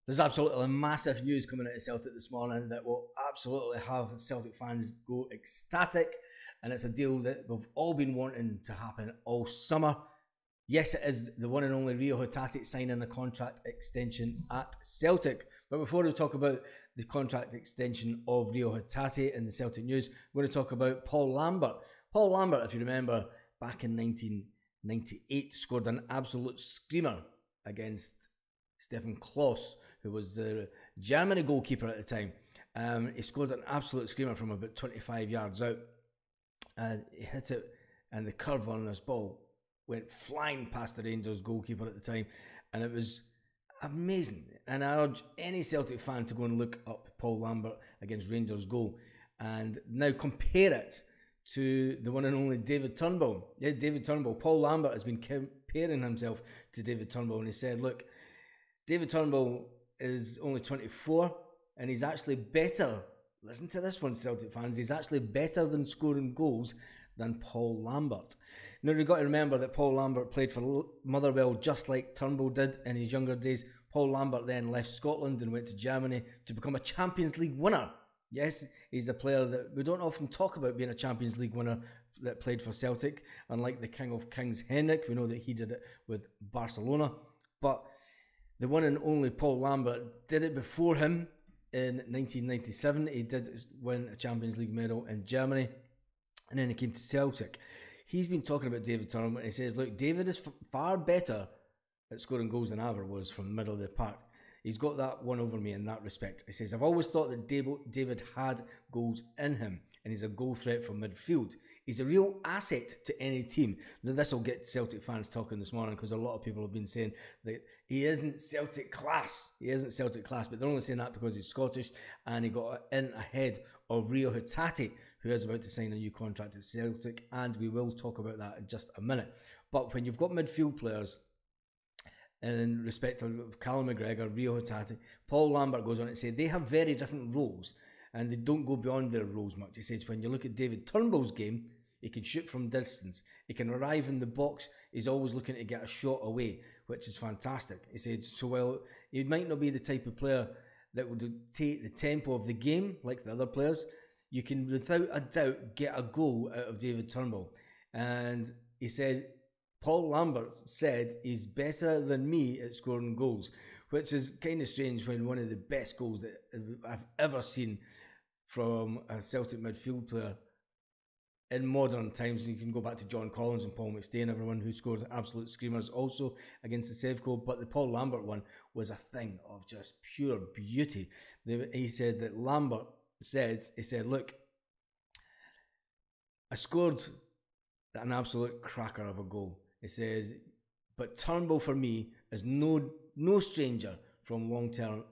There's absolutely massive news coming out of Celtic this morning that will absolutely have Celtic fans go ecstatic, and it's a deal that we've all been wanting to happen all summer. Yes, it is the one and only Rio Hatate signing a contract extension at Celtic. But before we talk about the contract extension of Rio Hatate in the Celtic news, we're going to talk about Paul Lambert. Paul Lambert, if you remember, back in 1998, scored an absolute screamer against Stefan Klos, who was the Germany goalkeeper at the time. He scored an absolute screamer from about 25 yards out, and he hit it, and the curve on this ball went flying past the Rangers goalkeeper at the time, and it was amazing. And I urge any Celtic fan to go and look up Paul Lambert against Rangers goal, and now compare it to the one and only David Turnbull. Yeah, David Turnbull. Paul Lambert has been comparing himself to David Turnbull, and he said, look, David Turnbull is only 24, and he's actually better. Listen to this one, Celtic fans. He's actually better than scoring goals than Paul Lambert. Now, you've got to remember that Paul Lambert played for Motherwell just like Turnbull did in his younger days. Paul Lambert then left Scotland and went to Germany to become a Champions League winner. Yes, he's a player that we don't often talk about being a Champions League winner that played for Celtic. Unlike the King of Kings, Henrik, we know that he did it with Barcelona. But the one and only Paul Lambert did it before him in 1997. He did win a Champions League medal in Germany, and then he came to Celtic. He's been talking about David Turnbull, and he says, look, David is far better at scoring goals than I ever was from the middle of the park. He's got that one over me in that respect. He says, I've always thought that David had goals in him, and he's a goal threat from midfield. He's a real asset to any team. Now, this will get Celtic fans talking this morning, because a lot of people have been saying that he isn't Celtic class. He isn't Celtic class, but they're only saying that because he's Scottish, and he got in ahead of Rio Hatate, who is about to sign a new contract at Celtic, and we will talk about that in just a minute. But when you've got midfield players in respect of Callum McGregor, Rio Hatate, Paul Lambert goes on to say they have very different roles, and they don't go beyond their roles much. He says when you look at David Turnbull's game, he can shoot from distance. He can arrive in the box. He's always looking to get a shot away, which is fantastic. He said, so while he might not be the type of player that would take the tempo of the game like the other players, you can without a doubt get a goal out of David Turnbull. And he said, Paul Lambert said he's better than me at scoring goals, which is kind of strange when one of the best goals that I've ever seen from a Celtic midfield player in modern times. You can go back to John Collins and Paul McStay and everyone who scored absolute screamers also against the Sevco, but the Paul Lambert one was a thing of just pure beauty. He said that Lambert said, look, I scored an absolute cracker of a goal. He said, but Turnbull for me is no stranger from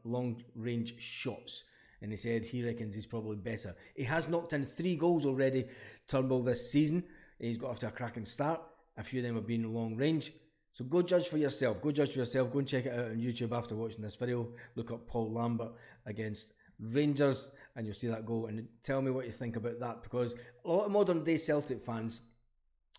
long range shots. And he said he reckons he's probably better. He has knocked in 3 goals already, Turnbull, this season. He's got off to a cracking start. A few of them have been long range. So go judge for yourself. Go judge for yourself. Go and check it out on YouTube after watching this video. Look up Paul Lambert against Rangers, and you'll see that goal. And tell me what you think about that, because a lot of modern day Celtic fans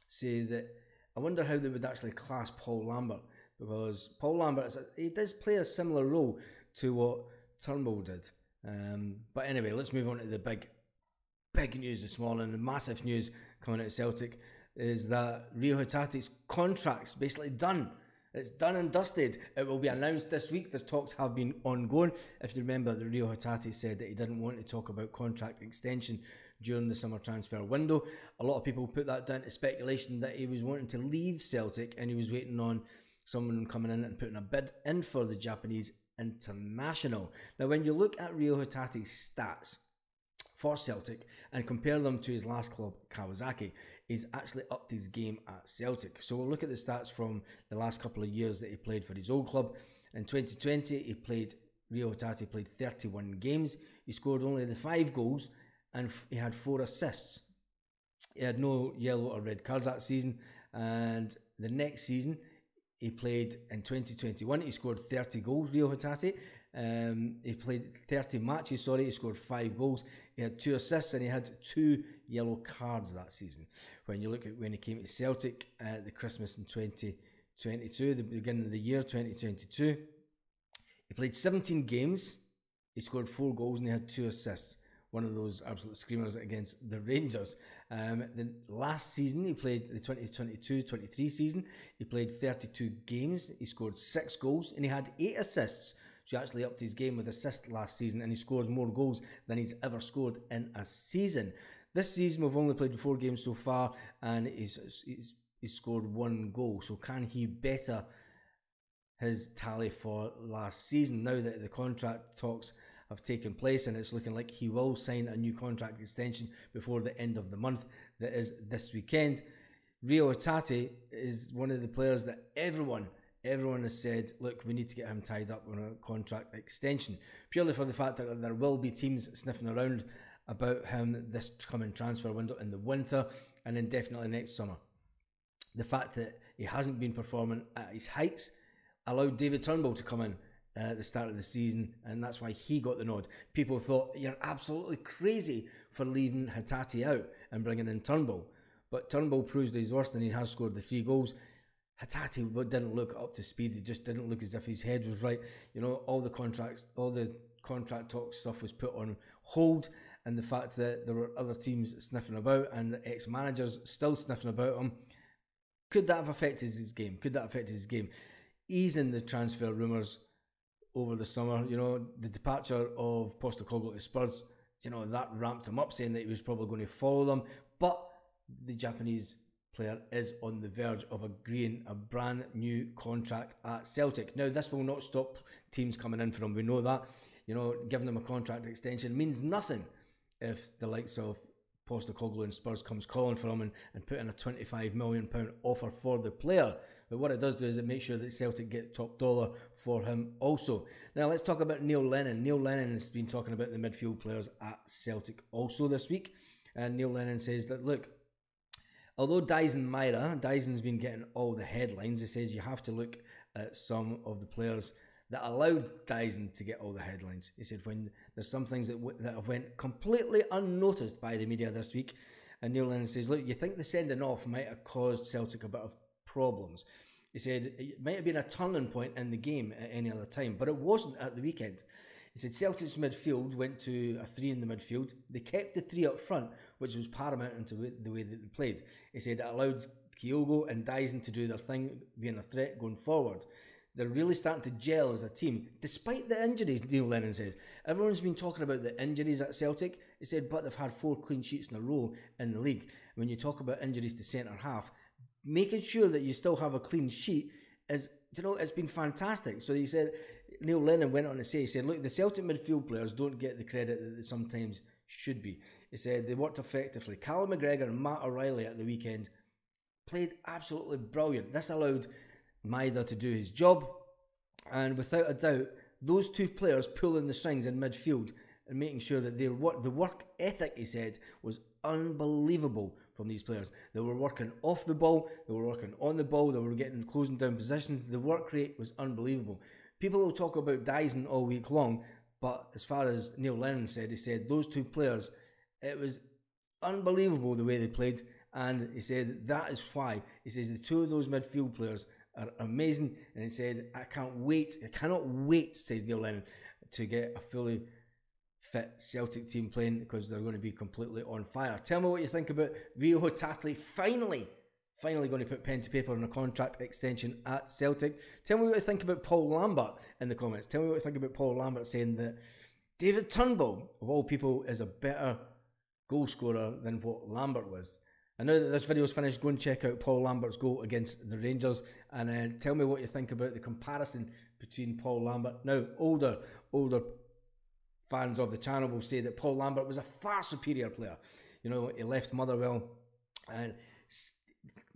say that I wonder how they would actually class Paul Lambert, because Paul Lambert, he does play a similar role to what Turnbull did. But anyway, let's move on to the big news this morning. The massive news coming out of Celtic is that Rio Hatate's contract's basically done. It's done and dusted. It will be announced this week. The talks have been ongoing. If you remember, the Rio Hatate said that he didn't want to talk about contract extension during the summer transfer window. A lot of people put that down to speculation that he was wanting to leave Celtic and he was waiting on someone coming in and putting a bid in for the Japanese international. Now, when you look at Rio Hatate's stats for Celtic and compare them to his last club, Kawasaki, he's actually upped his game at Celtic. So we'll look at the stats from the last couple of years that he played for his old club. In 2020, Rio Hatate played 31 games. He scored only the 5 goals and he had 4 assists. He had no yellow or red cards that season. And the next season, he played in 2021. He scored 30 goals, Rio Hatate. He played 30 matches, he scored 5 goals. He had 2 assists and he had 2 yellow cards that season. When you look at when he came to Celtic at the Christmas in 2022, the beginning of the year 2022, He played 17 games. He scored 4 goals and he had 2 assists. One of those absolute screamers against the Rangers. The last season, he played the 2022-23 season. He played 32 games. He scored 6 goals and he had 8 assists. So he actually upped his game with assists last season, and he scored more goals than he's ever scored in a season. This season, we've only played 4 games so far, and he's scored 1 goal. So can he better his tally for last season now that the contract talks have taken place, and it's looking like he will sign a new contract extension before the end of the month, that is this weekend? Rio Hatate is one of the players that everyone has said, look, we need to get him tied up on a contract extension, purely for the fact that there will be teams sniffing around about him this coming transfer window in the winter and then definitely next summer. The fact that he hasn't been performing at his heights allowed David Turnbull to come in at the start of the season, and that's why he got the nod. People thought, you're absolutely crazy for leaving Hatate out and bringing in Turnbull. But Turnbull proves that he's worse, and he has scored the 3 goals. Hatate didn't look up to speed. He just didn't look as if his head was right. You know, all the contract talk stuff was put on hold, and the fact that there were other teams sniffing about and the ex-managers still sniffing about him, could that have affected his game? Easing the transfer rumours over the summer, you know, the departure of Postecoglou to Spurs, you know, that ramped him up, saying that he was probably going to follow them. But the Japanese player is on the verge of agreeing a brand new contract at Celtic. Now, this will not stop teams coming in for him. We know that. You know, giving him a contract extension means nothing if the likes of Postecoglou and Spurs comes calling for him and put in a £25 million offer for the player. But what it does do is it makes sure that Celtic get top dollar for him also. Now let's talk about Neil Lennon. Neil Lennon has been talking about the midfield players at Celtic also this week. And Neil Lennon says that, look, although Dyson's been getting all the headlines, he says you have to look at some of the players that allowed Dyson to get all the headlines. He said when there's some things that have went completely unnoticed by the media this week. And Neil Lennon says, look, you think the sending off might have caused Celtic a bit of problems. He said it might have been a turning point in the game at any other time, but it wasn't at the weekend. He said Celtic's midfield went to a 3 in the midfield. They kept the 3 up front, which was paramount into the way that they played. He said it allowed Kyogo and Dyson to do their thing, being a threat going forward. They're really starting to gel as a team, despite the injuries, Neil Lennon says. Everyone's been talking about the injuries at Celtic. He said, but they've had 4 clean sheets in a row in the league. When you talk about injuries to centre-half, making sure that you still have a clean sheet is, you know, it's been fantastic. So he said, Neil Lennon went on to say, he said, look, the Celtic midfield players don't get the credit that they sometimes should be. He said they worked effectively. Callum McGregor and Matt O'Reilly at the weekend played absolutely brilliant. This allowed Maida to do his job, and without a doubt, those 2 players pulling the strings in midfield and making sure that the work ethic, he said, was unbelievable from these players. They were working off the ball, they were working on the ball, they were getting closing down positions. The work rate was unbelievable. People will talk about Dyson all week long, but as far as Neil Lennon said, he said those 2 players, it was unbelievable the way they played, and he said that is why. He says the 2 of those midfield players are amazing, and he said I cannot wait, says Neil Lennon, to get a fully fit Celtic team playing, because they're going to be completely on fire. Tell me what you think about Rio Hatate finally going to put pen to paper on a contract extension at Celtic. Tell me what you think about Paul Lambert in the comments. Tell me what you think about Paul Lambert saying that David Turnbull, of all people, is a better goal scorer than what Lambert was. I know that this video is finished. Go and check out Paul Lambert's goal against the Rangers, and tell me what you think about the comparison between Paul Lambert. Now, older fans of the channel will say that Paul Lambert was a far superior player. You know, he left Motherwell, and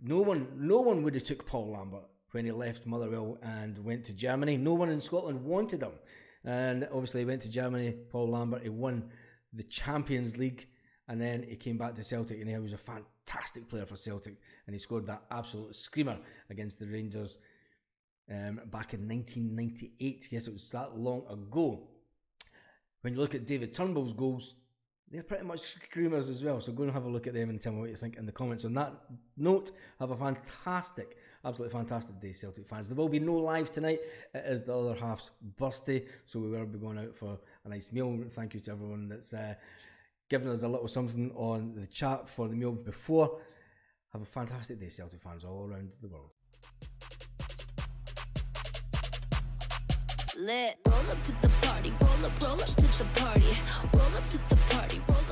no one would have took Paul Lambert when he left Motherwell and went to Germany. No one in Scotland wanted him, and obviously he went to Germany. Paul Lambert, he won the Champions League, and then he came back to Celtic, and he was a fantastic player for Celtic, and he scored that absolute screamer against the Rangers back in 1998. Yes, it was that long ago. When you look at David Turnbull's goals, they're pretty much screamers as well. So go and have a look at them and tell me what you think in the comments. On that note, have a Absolutely fantastic day, Celtic fans. There will be no live tonight. It is the other half's birthday, so we will be going out for a nice meal. Thank you to everyone that's given us a little something on the chat for the meal before. Have a fantastic day, Celtic fans, all around the world. Lit. Roll up to the party, roll up to the party, roll up to the party, roll up.